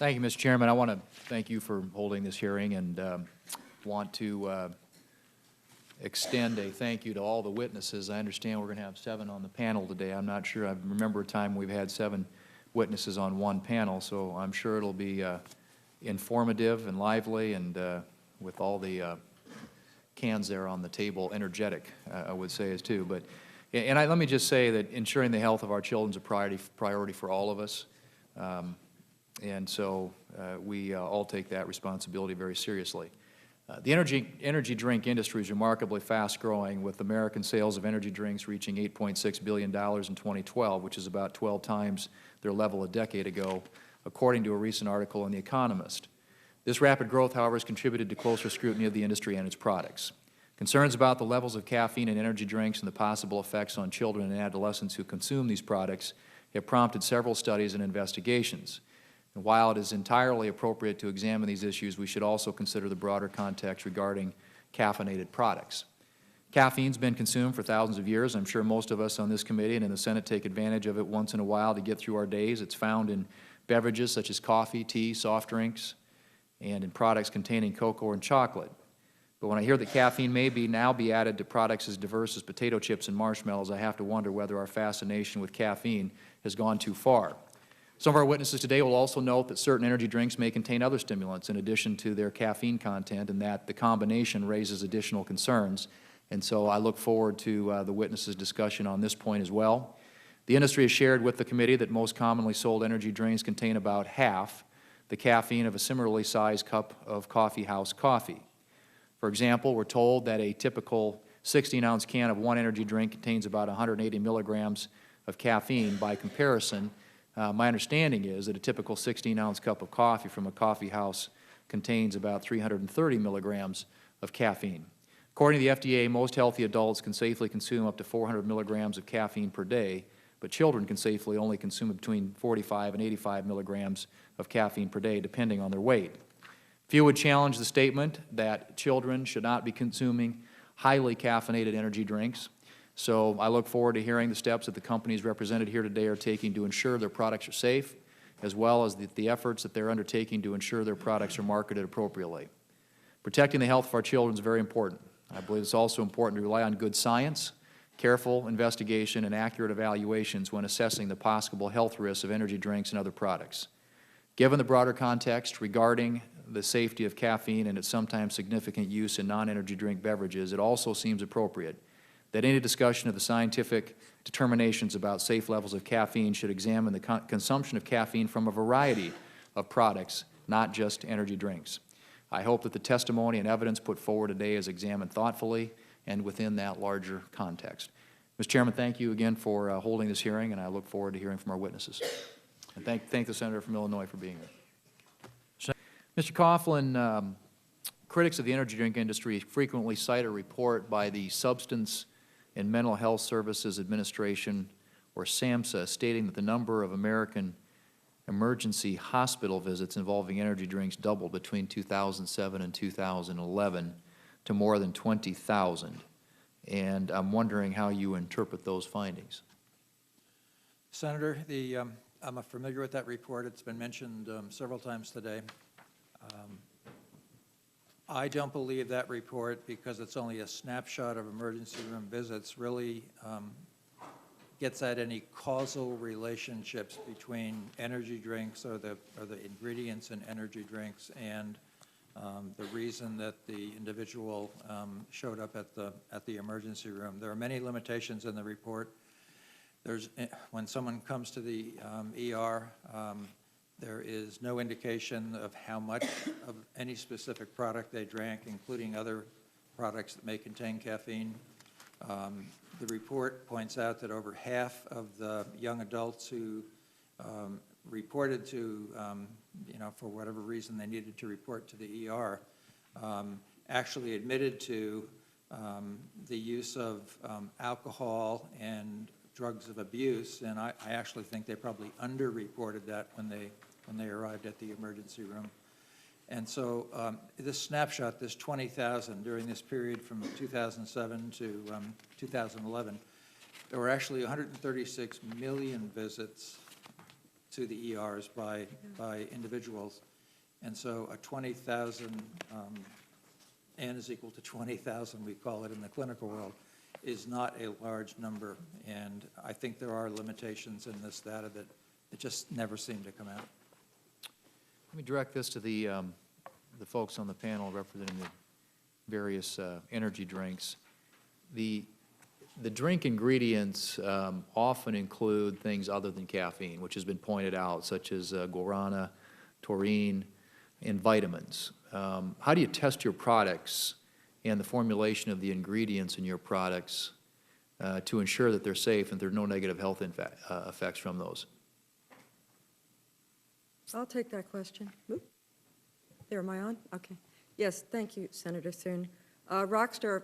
Thank you, Mr. Chairman. I want to thank you for holding this hearing and want to extend a thank you to all the witnesses. I understand we're going to have 7 on the panel today. I'm not sure. I remember a time we've had 7 witnesses on one panel, so I'm sure it'll be informative and lively and with all the cans there on the table, energetic, I would say, as too. But let me just say that ensuring the health of our children is a priority for all of us. And so we all take that responsibility very seriously. The energy drink industry is remarkably fast-growing, with American sales of energy drinks reaching $8.6 billion in 2012, which is about 12 times their level a decade ago, according to a recent article in The Economist. This rapid growth, however, has contributed to closer scrutiny of the industry and its products. Concerns about the levels of caffeine in energy drinks and the possible effects on children and adolescents who consume these products have prompted several studies and investigations. And while it is entirely appropriate to examine these issues, we should also consider the broader context regarding caffeinated products. Caffeine's been consumed for thousands of years. I'm sure most of us on this committee and in the Senate take advantage of it once in a while to get through our days. It's found in beverages such as coffee, tea, soft drinks, and in products containing cocoa and chocolate. But when I hear that caffeine may now be added to products as diverse as potato chips and marshmallows, I have to wonder whether our fascination with caffeine has gone too far. Some of our witnesses today will also note that certain energy drinks may contain other stimulants in addition to their caffeine content, and that the combination raises additional concerns. And so I look forward to the witnesses' discussion on this point as well. The industry has shared with the committee that most commonly sold energy drinks contain about half the caffeine of a similarly sized cup of coffee house coffee. For example, we're told that a typical 16-ounce can of one energy drink contains about 180 milligrams of caffeine. By comparison, my understanding is that a typical 16-ounce cup of coffee from a coffee house contains about 330 milligrams of caffeine. According to the FDA, most healthy adults can safely consume up to 400 milligrams of caffeine per day, but children can safely only consume between 45 and 85 milligrams of caffeine per day, depending on their weight. Few would challenge the statement that children should not be consuming highly caffeinated energy drinks. So I look forward to hearing the steps that the companies represented here today are taking to ensure their products are safe, as well as the efforts that they're undertaking to ensure their products are marketed appropriately. Protecting the health of our children is very important. I believe it's also important to rely on good science, careful investigation, and accurate evaluations when assessing the possible health risks of energy drinks and other products. Given the broader context regarding the safety of caffeine and its sometimes significant use in non-energy drink beverages, it also seems appropriate that any discussion of the scientific determinations about safe levels of caffeine should examine the consumption of caffeine from a variety of products, not just energy drinks. I hope that the testimony and evidence put forward today is examined thoughtfully and within that larger context. Mr. Chairman, thank you again for holding this hearing, and I look forward to hearing from our witnesses. And thank the Senator from Illinois for being here. Mr. Coughlin, critics of the energy drink industry frequently cite a report by the Substance and Mental Health Services Administration, or SAMHSA, stating that the number of American emergency hospital visits involving energy drinks doubled between 2007 and 2011 to more than 20,000. And I'm wondering how you interpret those findings. Senator, I'm familiar with that report. It's been mentioned several times today. I don't believe that report, because it's only a snapshot of emergency room visits, really gets at any causal relationships between energy drinks or the ingredients in energy drinks and the reason that the individual showed up at the emergency room. There are many limitations in the report. When someone comes to the ER, there is no indication of how much of any specific product they drank, including other products that may contain caffeine. The report points out that over half of the young adults who reported to, for whatever reason they needed to report to the ER, actually admitted to the use of alcohol and drugs of abuse, and I actually think they probably underreported that when they arrived at the emergency room. And so this snapshot, this 20,000 during this period from 2007 to 2011, there were actually 136 million visits to the ERs by individuals. And so a 20,000, N is equal to 20,000, we call it in the clinical world, is not a large number. And I think there are limitations in this data that it just never seem to come out. Let me direct this to the folks on the panel representing the various energy drinks. The drink ingredients often include things other than caffeine, which has been pointed out, such as guarana, taurine, and vitamins. How do you test your products and the formulation of the ingredients in your products to ensure that they're safe and there are no negative health effects from those? I'll take that question. Oop. There, am I on? Okay. Yes, thank you, Senator Thune. Rockstar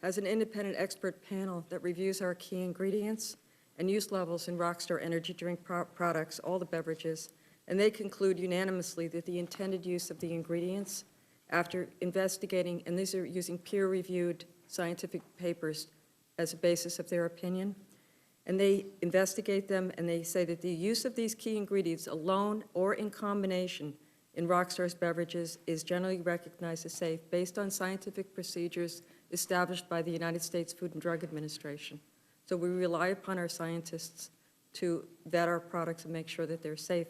has an independent expert panel that reviews our key ingredients and use levels in Rockstar energy drink products, all the beverages, and they conclude unanimously that the intended use of the ingredients, after investigating, and these are using peer-reviewed scientific papers as a basis of their opinion, and they investigate them, and they say that the use of these key ingredients alone or in combination in Rockstar's beverages is generally recognized as safe based on scientific procedures established by the United States Food and Drug Administration. So we rely upon our scientists to vet our products and make sure that they're safe.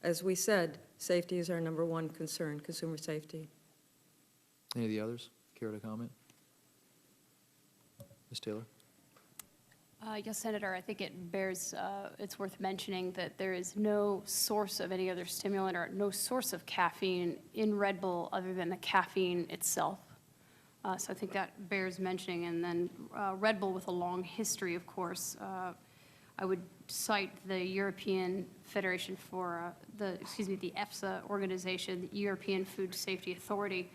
As we said, safety is our #1 concern, consumer safety. Any of the others care to comment? Ms. Taylor? Yes, Senator, I think it bears, it's worth mentioning that there is no source of any other stimulant or no source of caffeine in Red Bull other than the caffeine itself. So I think that bears mentioning. And then Red Bull with a long history, of course. I would cite the European Federation for, the EFSA organization, the European Food Safety Authority,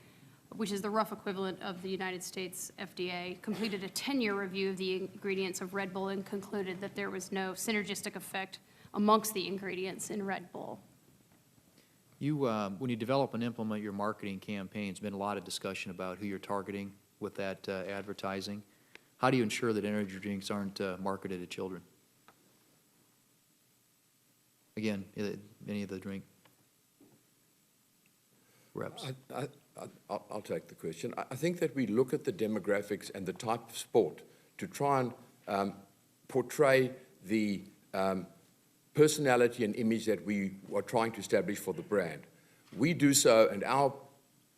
which is the rough equivalent of the United States FDA, completed a 10-year review of the ingredients of Red Bull and concluded that there was no synergistic effect amongst the ingredients in Red Bull. You, when you develop and implement your marketing campaigns, there's been a lot of discussion about who you're targeting with that advertising. How do you ensure that energy drinks aren't marketed to children? Again, any of the drink reps? I'll take the question. I think that we look at the demographics and the type of sport to try and portray the personality and image that we are trying to establish for the brand. We do so, and our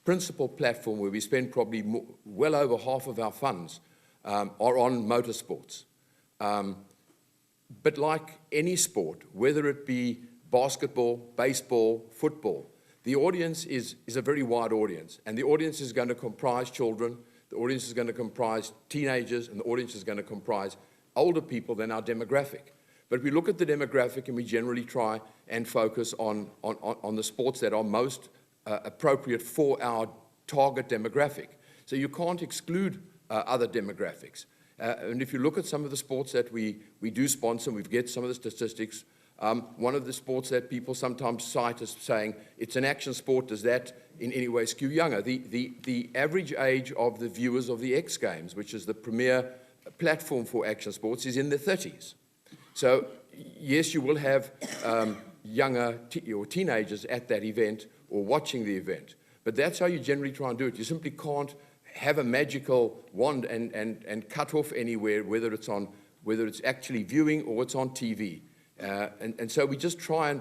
principal platform, where we spend probably well over half of our funds, are on motorsports. But like any sport, whether it be basketball, baseball, football, the audience is a very wide audience, and the audience is going to comprise children, the audience is going to comprise teenagers, and the audience is going to comprise older people than our demographic. But we look at the demographic and we generally try and focus on the sports that are most appropriate for our target demographic. So you can't exclude other demographics. And if you look at some of the sports that we do sponsor, we get some of the statistics. One of the sports that people sometimes cite as saying it's an action sport, does that in any way skew younger? The average age of the viewers of the X Games, which is the premier platform for action sports, is in their 30s. So yes, you will have younger or teenagers at that event or watching the event, but that's how you generally try and do it. You simply can't have a magical wand and cut off anywhere, whether it's actually viewing or it's on TV. And so we just try and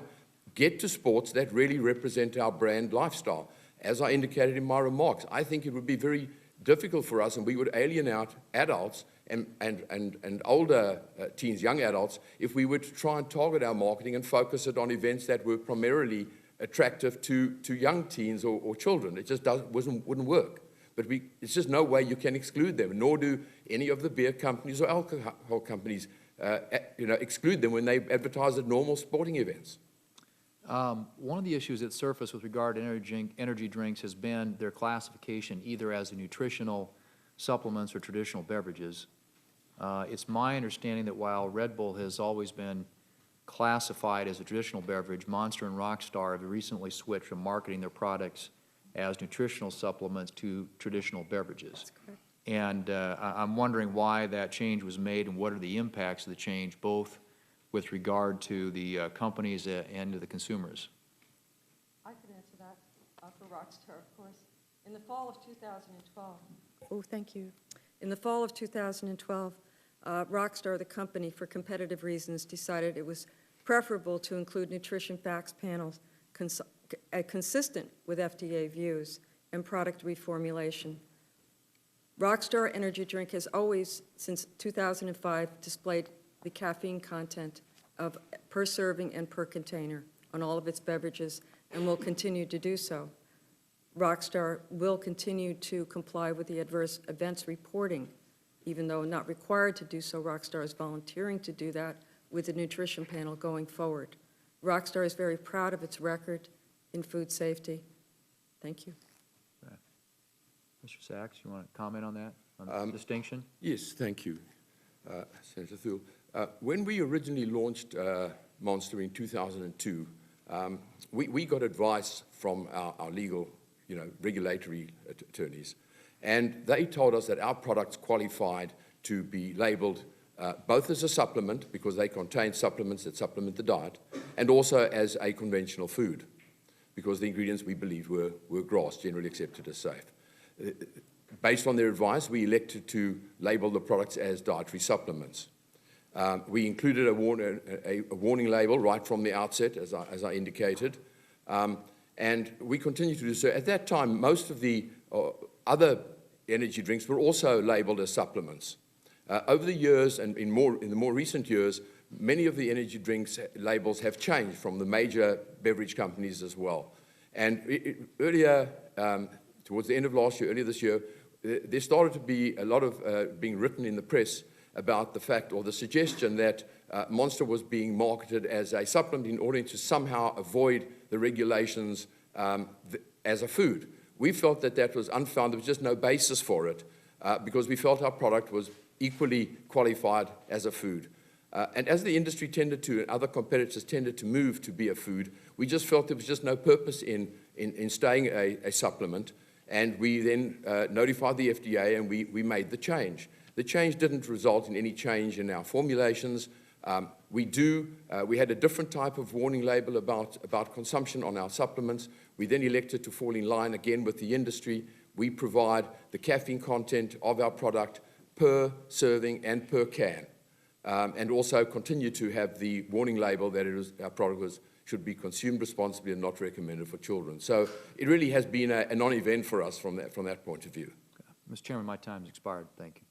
get to sports that really represent our brand lifestyle. As I indicated in my remarks, I think it would be very difficult for us, and we would alienate adults and older teens, young adults, if we were to try and target our marketing and focus it on events that were primarily attractive to young teens or children. It just wouldn't work. But it's just no way you can exclude them, nor do any of the beer companies or alcohol companies exclude them when they advertise at normal sporting events. One of the issues that surfaced with regard to energy drinks has been their classification either as a nutritional supplements or traditional beverages. It's my understanding that while Red Bull has always been classified as a traditional beverage, Monster and Rockstar have recently switched from marketing their products as nutritional supplements to traditional beverages. That's correct. And I'm wondering why that change was made and what are the impacts of the change, both with regard to the companies and to the consumers? I can answer that for Rockstar, of course. In the fall of 2012. Oh, thank you. In the fall of 2012, Rockstar, the company, for competitive reasons, decided it was preferable to include nutrition facts panels consistent with FDA views and product reformulation. Rockstar Energy Drink has always, since 2005, displayed the caffeine content of per serving and per container on all of its beverages and will continue to do so. Rockstar will continue to comply with the adverse events reporting, even though not required to do so. Rockstar is volunteering to do that with the nutrition panel going forward. Rockstar is very proud of its record in food safety. Thank you. Mr. Sachs, you want to comment on that, on the distinction? Yes, thank you, Senator Thune. When we originally launched Monster in 2002, we got advice from our legal, regulatory attorneys, and they told us that our products qualified to be labeled both as a supplement, because they contain supplements that supplement the diet, and also as a conventional food, because the ingredients we believe were GRAS, generally accepted as safe. Based on their advice, we elected to label the products as dietary supplements. We included a warning label right from the outset, as I indicated, and we continue to do so. At that time, most of the other energy drinks were also labeled as supplements. Over the years, and in the more recent years, many of the energy drinks labels have changed from the major beverage companies as well. And earlier, towards the end of last year, earlier this year, there started to be a lot of being written in the press about the fact or the suggestion that Monster was being marketed as a supplement in order to somehow avoid the regulations as a food. We felt that that was unfounded. There was just no basis for it because we felt our product was equally qualified as a food. And as the industry tended to, and other competitors tended to move to be a food, we just felt there was just no purpose in staying a supplement. And we then notified the FDA, and we made the change. The change didn't result in any change in our formulations. We had a different type of warning label about consumption on our supplements. We then elected to fall in line again with the industry. We provide the caffeine content of our product per serving and per can, and also continue to have the warning label that our product should be consumed responsibly and not recommended for children. So it really has been a non-event for us from that point of view. Mr. Chairman, my time's expired. Thank you.